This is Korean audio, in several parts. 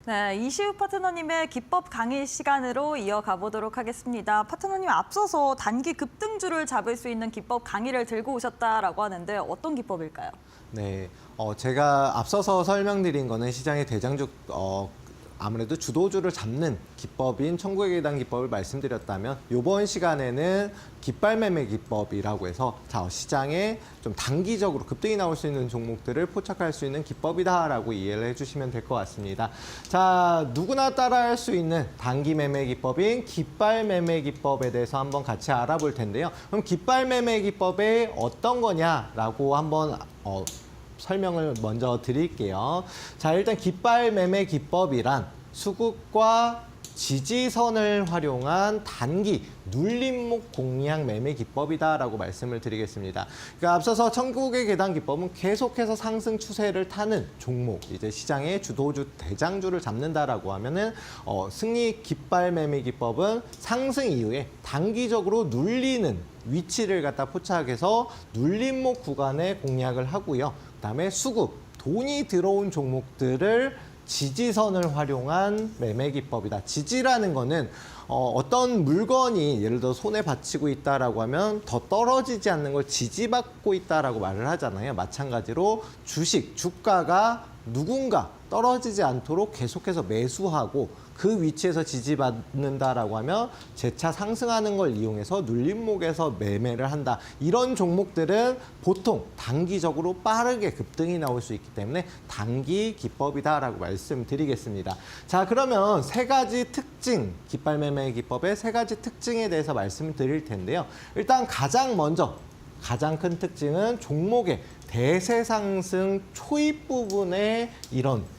네, 이시우 파트너님의 기법 강의 시간으로 이어가 보도록 하겠습니다. 파트너님 앞서서 단기 급등주를 잡을 수 있는 기법 강의를 들고 오셨다라고 하는데 어떤 기법일까요? 네, 제가 앞서서 설명드린 거는 시장의 대장주, 아무래도 주도주를 잡는 기법인 천국의 계단 기법을 말씀드렸다면 이번 시간에는 깃발 매매 기법이라고 해서 시장에 좀 단기적으로 급등이 나올 수 있는 종목들을 포착할 수 있는 기법이다라고 이해를 해주시면 될 것 같습니다. 자, 누구나 따라할 수 있는 단기 매매 기법인 깃발 매매 기법에 대해서 한번 같이 알아볼 텐데요. 그럼 깃발 매매 기법이 어떤 거냐라고 한번 설명을 먼저 드릴게요. 자, 일단 깃발 매매 기법이란 수급과 지지선을 활용한 단기 눌림목 공략 매매 기법이다라고 말씀을 드리겠습니다. 그러니까 앞서서 천국의 계단 기법은 계속해서 상승 추세를 타는 종목, 이제 시장의 주도주 대장주를 잡는다라고 하면은 승리 깃발 매매 기법은 상승 이후에 단기적으로 눌리는 위치를 갖다 포착해서 눌림목 구간에 공략을 하고요. 그다음에 수급, 돈이 들어온 종목들을 지지선을 활용한 매매 기법이다. 지지라는 거는 어떤 물건이 예를 들어 손에 받치고 있다라고 하면 더 떨어지지 않는 걸 지지받고 있다라고 말을 하잖아요. 마찬가지로 주식, 주가가 누군가 떨어지지 않도록 계속해서 매수하고 그 위치에서 지지받는다라고 하면 재차 상승하는 걸 이용해서 눌림목에서 매매를 한다. 이런 종목들은 보통 단기적으로 빠르게 급등이 나올 수 있기 때문에 단기 기법이다라고 말씀드리겠습니다. 자, 그러면 세 가지 특징, 깃발 매매 기법의 세 가지 특징에 대해서 말씀드릴 텐데요. 일단 가장 큰 특징은 종목의 대세 상승 초입 부분에 이런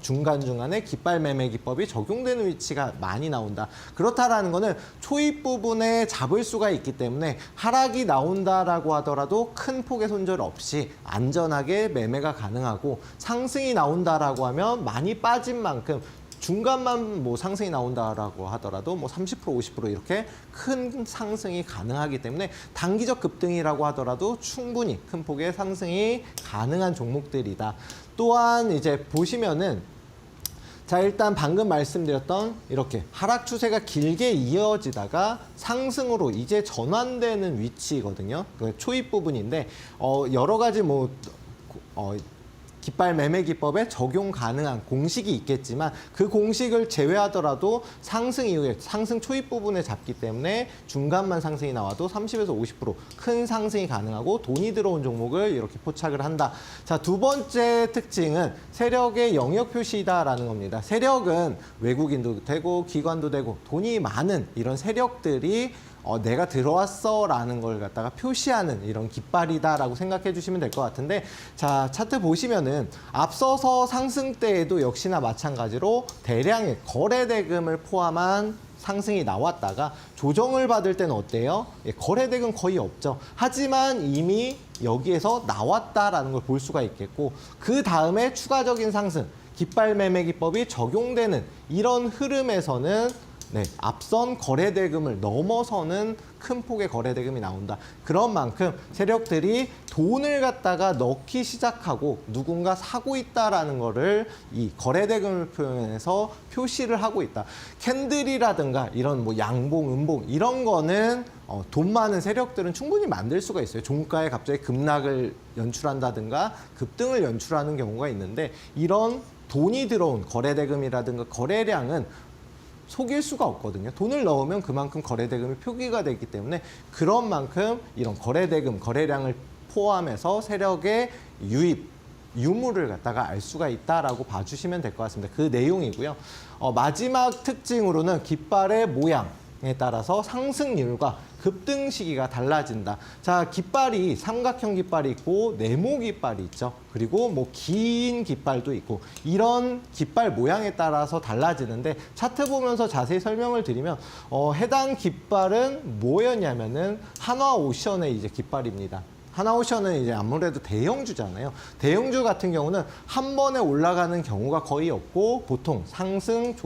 중간중간에 깃발 매매 기법이 적용되는 위치가 많이 나온다. 그렇다라는 거는 초입 부분에 잡을 수가 있기 때문에 하락이 나온다라고 하더라도 큰 폭의 손절 없이 안전하게 매매가 가능하고, 상승이 나온다라고 하면 많이 빠진 만큼 중간만 상승이 나온다라고 하더라도 30%, 50% 이렇게 큰 상승이 가능하기 때문에 단기적 급등이라고 하더라도 충분히 큰 폭의 상승이 가능한 종목들이다. 또한 이제 보시면은 자, 일단 방금 말씀드렸던 이렇게 하락 추세가 길게 이어지다가 상승으로 이제 전환되는 위치거든요. 그 초입 부분인데 여러 가지 깃발 매매 기법에 적용 가능한 공식이 있겠지만 그 공식을 제외하더라도 상승 이후에 상승 초입 부분에 잡기 때문에 중간만 상승이 나와도 30에서 50% 큰 상승이 가능하고 돈이 들어온 종목을 이렇게 포착을 한다. 자, 두 번째 특징은 세력의 영역 표시다라는 겁니다. 세력은 외국인도 되고 기관도 되고 돈이 많은 이런 세력들이 내가 들어왔어라는 걸 갖다가 표시하는 이런 깃발이다라고 생각해 주시면 될 것 같은데, 자, 차트 보시면은 앞서서 상승 때에도 역시나 마찬가지로 대량의 거래 대금을 포함한 상승이 나왔다가 조정을 받을 때는 어때요? 거래 대금 거의 없죠. 하지만 이미 여기에서 나왔다라는 걸 볼 수가 있겠고, 그 다음에 추가적인 상승, 깃발 매매 기법이 적용되는 이런 흐름에서는 앞선 거래 대금을 넘어서는 큰 폭의 거래 대금이 나온다. 그런 만큼 세력들이 돈을 갖다가 넣기 시작하고 누군가 사고 있다라는 거를 이 거래 대금을 표현해서 표시를 하고 있다. 캔들이라든가 이런 양봉, 음봉 이런 거는 돈 많은 세력들은 충분히 만들 수가 있어요. 종가에 갑자기 급락을 연출한다든가 급등을 연출하는 경우가 있는데, 이런 돈이 들어온 거래 대금이라든가 거래량은 속일 수가 없거든요. 돈을 넣으면 그만큼 거래대금이 표기가 되기 때문에 그런 만큼 이런 거래대금, 거래량을 포함해서 세력의 유무를 갖다가 알 수가 있다라고 봐주시면 될 것 같습니다. 그 내용이고요. 마지막 특징으로는 깃발의 모양에 따라서 상승률과 급등 시기가 달라진다. 자, 깃발이 삼각형 깃발이 있고 네모 깃발이 있죠. 그리고 긴 깃발도 있고 이런 깃발 모양에 따라서 달라지는데, 차트 보면서 자세히 설명을 드리면 해당 깃발은 뭐였냐면은 한화오션의 이제 깃발입니다. 하나오션은 이제 아무래도 대형주잖아요. 대형주 같은 경우는 한 번에 올라가는 경우가 거의 없고 보통 상승,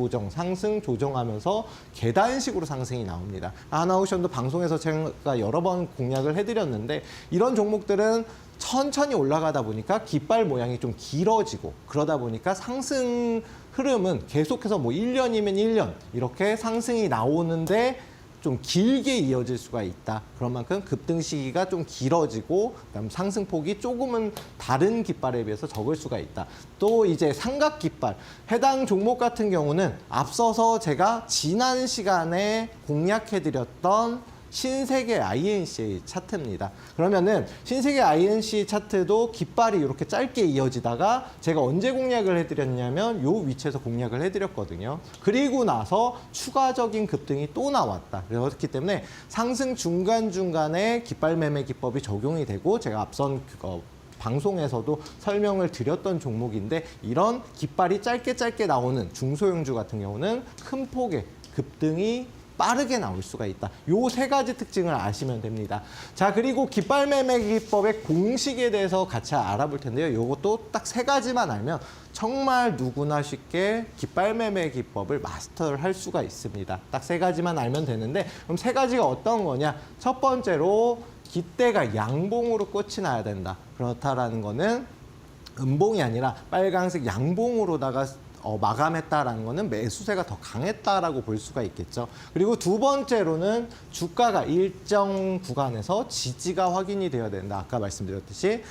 조정하면서 계단식으로 상승이 나옵니다. 하나오션도 방송에서 제가 여러 번 공략을 해드렸는데, 이런 종목들은 천천히 올라가다 보니까 깃발 모양이 좀 길어지고 그러다 보니까 상승 흐름은 계속해서 뭐 1년이면 1년 이렇게 상승이 나오는데 좀 길게 이어질 수가 있다. 그런 만큼 급등 시기가 좀 길어지고 그다음 상승폭이 조금은 다른 깃발에 비해서 적을 수가 있다. 또 이제 삼각 깃발 해당 종목 같은 경우는 앞서서 제가 지난 시간에 공략해드렸던 신세계 INC 차트입니다. 그러면은 신세계 INC 차트도 깃발이 이렇게 짧게 이어지다가 제가 언제 공략을 해드렸냐면 요 위치에서 공략을 해드렸거든요. 그리고 나서 추가적인 급등이 또 나왔다. 그렇기 때문에 상승 중간중간에 깃발 매매 기법이 적용이 되고 제가 앞선 방송에서도 설명을 드렸던 종목인데 이런 깃발이 짧게 나오는 중소형주 같은 경우는 큰 폭의 급등이 빠르게 나올 수가 있다. 요 세 가지 특징을 아시면 됩니다. 자, 그리고 깃발 매매 기법의 공식에 대해서 같이 알아볼 텐데요. 요것도 딱 세 가지만 알면 정말 누구나 쉽게 깃발 매매 기법을 마스터를 할 수가 있습니다. 딱 세 가지만 알면 되는데 그럼 세 가지가 어떤 거냐? 첫 번째로 깃대가 양봉으로 끝이 나야 된다. 그렇다라는 거는 음봉이 아니라 빨간색 양봉으로다가 마감했다라는 거는 매수세가 더 강했다라고 볼 수가 있겠죠. 그리고 두 번째로는 주가가 일정 구간에서 지지가 확인이 되어야 된다. 아까 말씀드렸듯이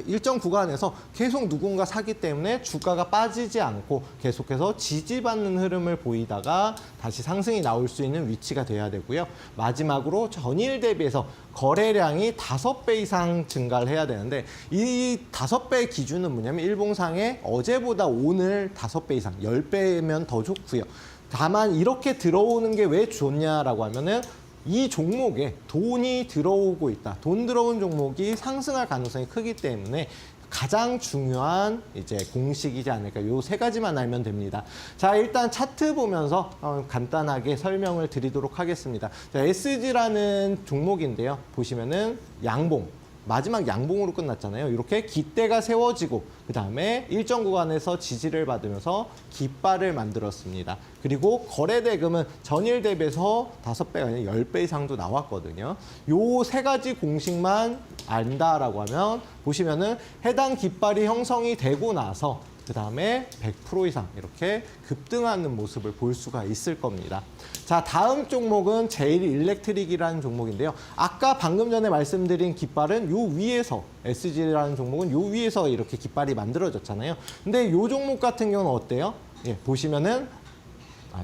일정 구간에서 계속 누군가 사기 때문에 주가가 빠지지 않고 계속해서 지지받는 흐름을 보이다가 다시 상승이 나올 수 있는 위치가 돼야 되고요. 마지막으로 전일 대비해서 거래량이 5배 이상 증가를 해야 되는데 이 5배 기준은 뭐냐면 일봉상에 어제보다 오늘 5배 이상, 10배면 더 좋고요. 다만 이렇게 들어오는 게 왜 좋냐라고 하면은 이 종목에 돈이 들어오고 있다. 돈 들어온 종목이 상승할 가능성이 크기 때문에 가장 중요한 이제 공식이지 않을까. 요 세 가지만 알면 됩니다. 자, 일단 차트 보면서 간단하게 설명을 드리도록 하겠습니다. 자, SG라는 종목인데요. 보시면은 양봉. 마지막 양봉으로 끝났잖아요. 이렇게 깃대가 세워지고 그 다음에 일정 구간에서 지지를 받으면서 깃발을 만들었습니다. 그리고 거래대금은 전일 대비해서 5배가 아니라 10배 이상도 나왔거든요. 요 세 가지 공식만 안다라고 하면 보시면은 해당 깃발이 형성이 되고 나서 그 다음에 100% 이상 이렇게 급등하는 모습을 볼 수가 있을 겁니다. 자, 다음 종목은 제일 일렉트릭이라는 종목인데요. 아까 방금 전에 말씀드린 깃발은 요 위에서 SG라는 종목은 요 위에서 이렇게 깃발이 만들어졌잖아요. 근데 요 종목 같은 경우는 어때요? 예, 보시면은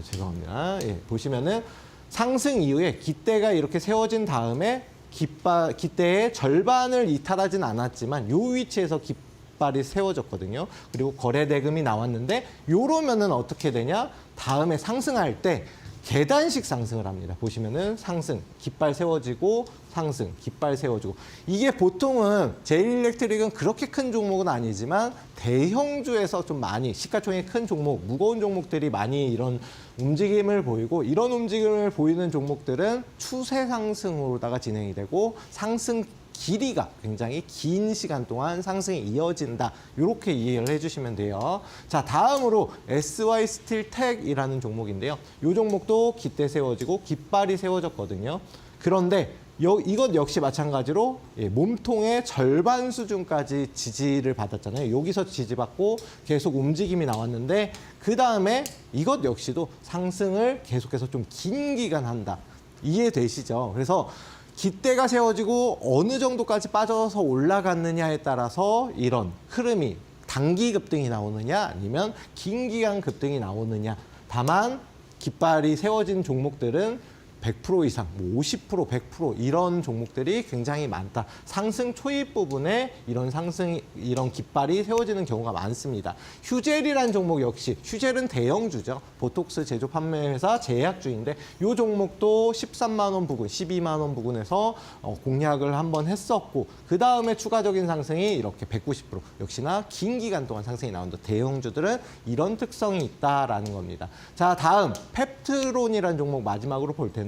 죄송합니다. 예, 보시면은 상승 이후에 깃대가 이렇게 세워진 다음에 깃대의 절반을 이탈하진 않았지만 요 위치에서 깃발이 세워졌거든요. 그리고 거래대금이 나왔는데 요러면은 어떻게 되냐? 다음에 상승할 때 계단식 상승을 합니다. 보시면은 상승, 깃발 세워지고 상승, 깃발 세워지고 이게 보통은 제일일렉트릭은 그렇게 큰 종목은 아니지만 대형주에서 좀 많이 시가총액 큰 종목, 무거운 종목들이 많이 이런 움직임을 보이고 이런 움직임을 보이는 종목들은 추세 상승으로다가 진행이 되고 상승 길이가 굉장히 긴 시간 동안 상승이 이어진다. 이렇게 이해를 해주시면 돼요. 자, 다음으로 SY 스틸텍이라는 종목인데요. 이 종목도 깃대 세워지고 깃발이 세워졌거든요. 그런데 이것 역시 마찬가지로 몸통의 절반 수준까지 지지를 받았잖아요. 여기서 지지받고 계속 움직임이 나왔는데 그 다음에 이것 역시도 상승을 계속해서 좀 긴 기간 한다. 이해되시죠? 그래서 깃대가 세워지고 어느 정도까지 빠져서 올라갔느냐에 따라서 이런 흐름이 단기 급등이 나오느냐 아니면 긴 기간 급등이 나오느냐. 다만 깃발이 세워진 종목들은 100% 이상, 50%, 100% 이런 종목들이 굉장히 많다. 상승 초입 부분에 이런 깃발이 세워지는 경우가 많습니다. 휴젤이라는 종목 역시 휴젤은 대형주죠. 보톡스 제조 판매 회사 제약주인데 이 종목도 13만 원 부근, 12만 원 부근에서 공략을 한번 했었고 그 다음에 추가적인 상승이 이렇게 190% 역시나 긴 기간 동안 상승이 나온다. 대형주들은 이런 특성이 있다라는 겁니다. 자, 다음 펩트론이라는 종목 마지막으로 볼 텐데요.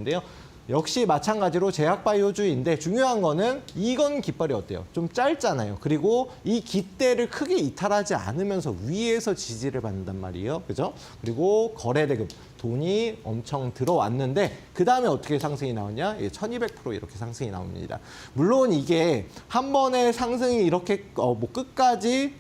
역시 마찬가지로 제약바이오주인데 중요한 거는 이건 깃발이 어때요? 좀 짧잖아요. 그리고 이 깃대를 크게 이탈하지 않으면서 위에서 지지를 받는단 말이에요. 그죠? 그리고 거래대금 돈이 엄청 들어왔는데 그 다음에 어떻게 상승이 나오냐? 1200% 이렇게 상승이 나옵니다. 물론 이게 한 번에 상승이 이렇게 뭐 끝까지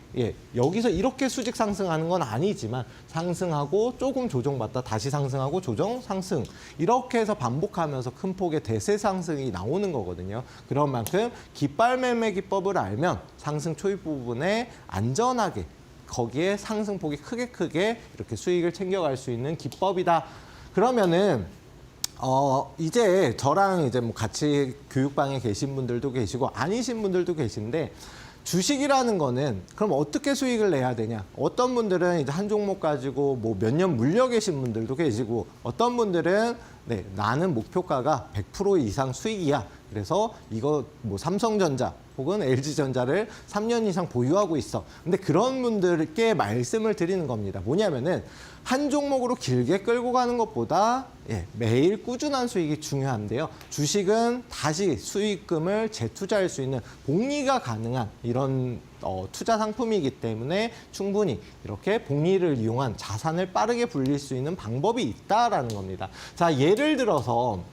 여기서 이렇게 수직 상승하는 건 아니지만 상승하고 조금 조정받다 다시 상승하고 조정 상승 이렇게 해서 반복하면서 큰 폭의 대세 상승이 나오는 거거든요. 그런 만큼 깃발 매매 기법을 알면 상승 초입 부분에 안전하게 거기에 상승폭이 크게 이렇게 수익을 챙겨갈 수 있는 기법이다. 그러면은 이제 저랑 이제 뭐 같이 교육방에 계신 분들도 계시고 아니신 분들도 계신데 주식이라는 거는 그럼 어떻게 수익을 내야 되냐? 어떤 분들은 이제 한 종목 가지고 뭐 몇 년 물려 계신 분들도 계시고 어떤 분들은 나는 목표가가 100% 이상 수익이야. 그래서 이거 뭐 삼성전자 혹은 LG전자를 3년 이상 보유하고 있어. 근데 그런 분들께 말씀을 드리는 겁니다. 뭐냐면은 한 종목으로 길게 끌고 가는 것보다 매일 꾸준한 수익이 중요한데요. 주식은 다시 수익금을 재투자할 수 있는 복리가 가능한 이런 투자 상품이기 때문에 충분히 이렇게 복리를 이용한 자산을 빠르게 불릴 수 있는 방법이 있다라는 겁니다. 자, 예를 들어서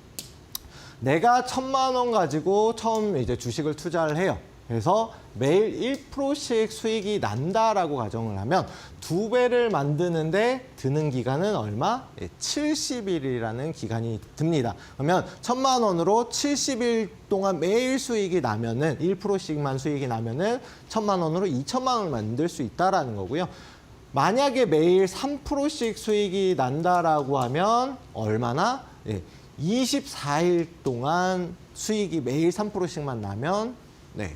내가 1,000만 원 가지고 처음 이제 주식을 투자를 해요. 그래서 매일 1%씩 수익이 난다라고 가정을 하면 2배를 만드는데 드는 기간은 얼마? 70일이라는 기간이 듭니다. 그러면 1,000만 원으로 70일 동안 매일 수익이 나면은 1%씩만 수익이 나면은 1,000만 원으로 2,000만 원을 만들 수 있다라는 거고요. 만약에 매일 3%씩 수익이 난다라고 하면 얼마나? 24일 동안 수익이 매일 3%씩만 나면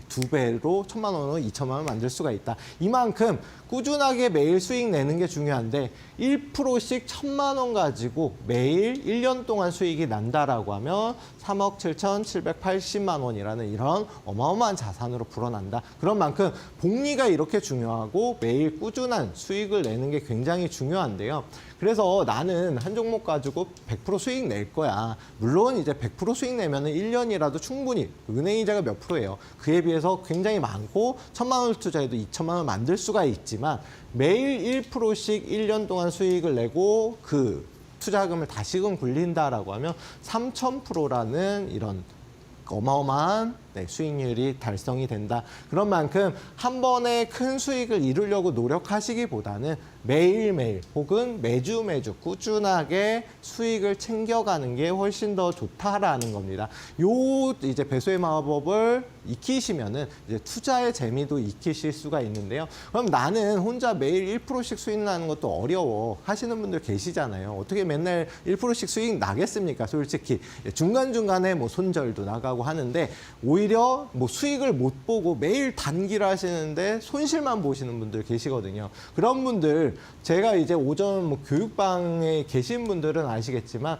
2배로 1,000만 원으로 2,000만 원을 만들 수가 있다. 이만큼 꾸준하게 매일 수익 내는 게 중요한데 1%씩 1,000만 원 가지고 매일 1년 동안 수익이 난다라고 하면 3억 7,780만 원이라는 이런 어마어마한 자산으로 불어난다. 그런 만큼 복리가 이렇게 중요하고 매일 꾸준한 수익을 내는 게 굉장히 중요한데요. 그래서 나는 한 종목 가지고 100% 수익 낼 거야. 물론 이제 100% 수익 내면 1년이라도 충분히 은행 이자가 몇 프로예요. 그에 비해서 굉장히 많고 1,000만 원을 투자해도 2,000만 원을 만들 수가 있지만 매일 1%씩 1년 동안 수익을 내고 그 투자금을 다시금 굴린다라고 하면 3,000%라는 이런 어마어마한 수익률이 달성이 된다. 그런 만큼 한 번에 큰 수익을 이루려고 노력하시기보다는 매일매일 혹은 매주 꾸준하게 수익을 챙겨가는 게 훨씬 더 좋다라는 겁니다. 요 이제 배수의 마법을 익히시면은 이제 투자의 재미도 익히실 수가 있는데요. 그럼 나는 혼자 매일 1%씩 수익 나는 것도 어려워 하시는 분들 계시잖아요. 어떻게 맨날 1%씩 수익 나겠습니까? 솔직히 중간중간에 뭐 손절도 나가고 하는데 오히려 뭐 수익을 못 보고 매일 단기를 하시는데 손실만 보시는 분들 계시거든요. 그런 분들 제가 이제 오전 뭐 교육방에 계신 분들은 아시겠지만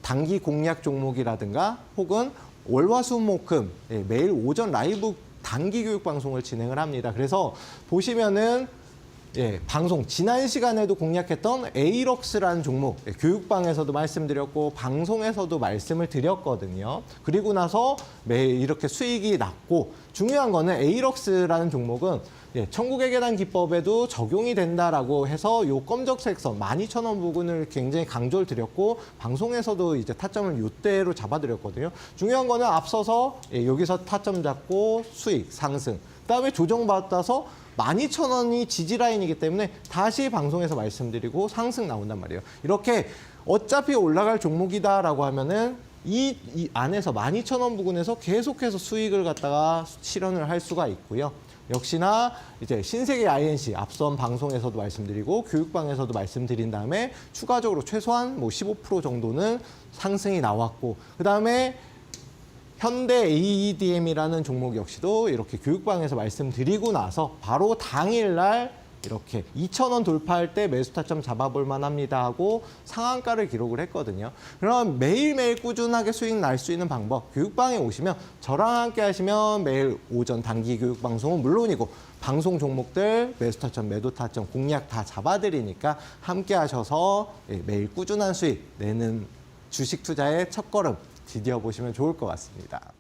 단기 공략 종목이라든가 혹은 월화수목금 매일 오전 라이브 단기 교육 방송을 진행을 합니다. 그래서 보시면은 방송 지난 시간에도 공략했던 에이럭스라는 종목 교육방에서도 말씀드렸고 방송에서도 말씀을 드렸거든요. 그리고 나서 매일 이렇게 수익이 났고 중요한 거는 에이럭스라는 종목은 천국의 계단 기법에도 적용이 된다라고 해서 요 검정색 선 12,000원 부근을 굉장히 강조를 드렸고 방송에서도 이제 타점을 요대로 잡아드렸거든요. 중요한 거는 앞서서 여기서 타점 잡고 수익 상승 그다음에 조정받아서 12,000원이 지지라인이기 때문에 다시 방송에서 말씀드리고 상승 나온단 말이에요. 이렇게 어차피 올라갈 종목이다라고 하면은 이 안에서 12,000원 부근에서 계속해서 수익을 갖다가 실현을 할 수가 있고요. 역시나 이제 신세계 INC 앞선 방송에서도 말씀드리고 교육방에서도 말씀드린 다음에 추가적으로 최소한 뭐 15% 정도는 상승이 나왔고 그다음에 현대 AEDM이라는 종목 역시도 이렇게 교육방에서 말씀드리고 나서 바로 당일날 이렇게 2,000원 돌파할 때 매수 타점 잡아볼 만합니다 하고 상한가를 기록을 했거든요. 그럼 매일매일 꾸준하게 수익 날 수 있는 방법 교육방에 오시면 저랑 함께 하시면 매일 오전 단기 교육 방송은 물론이고 방송 종목들 매수 타점, 매도 타점, 공략 다 잡아드리니까 함께 하셔서 매일 꾸준한 수익 내는 주식 투자의 첫걸음 디뎌 보시면 좋을 것 같습니다.